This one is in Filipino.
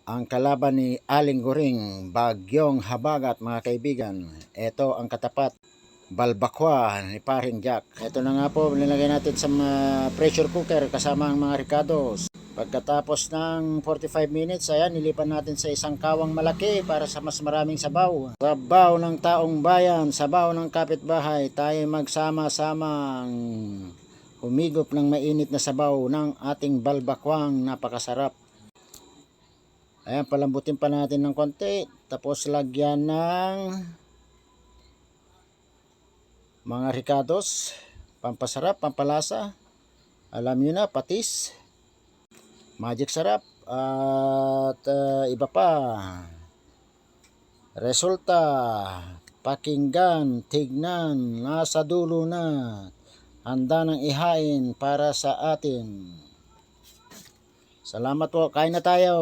Ang kalaban ni Aling Goring, Bagyong Habagat mga kaibigan. Ito ang katapat, balbakwa ni Paring Jack. Ito na nga po, nilagay natin sa pressure cooker kasama ang mga ricados. Pagkatapos ng 45 minutes, ayan, nilipan natin sa isang kawang malaki para sa mas maraming sabaw. Sabaw ng taong bayan, sabaw ng kapitbahay, tayo magsama-samang humigop ng mainit na sabaw ng ating balbakwang napakasarap. Ayan, palambutin pa natin ng konti. Tapos lagyan ng mga ricados, pampasarap, pampalasa. Alam nyo na, patis, magic sarap, at iba pa. Resulta, pakinggan, tignan, nasa dulo na. Handa ng ihain para sa atin. Salamat po, kain na tayo.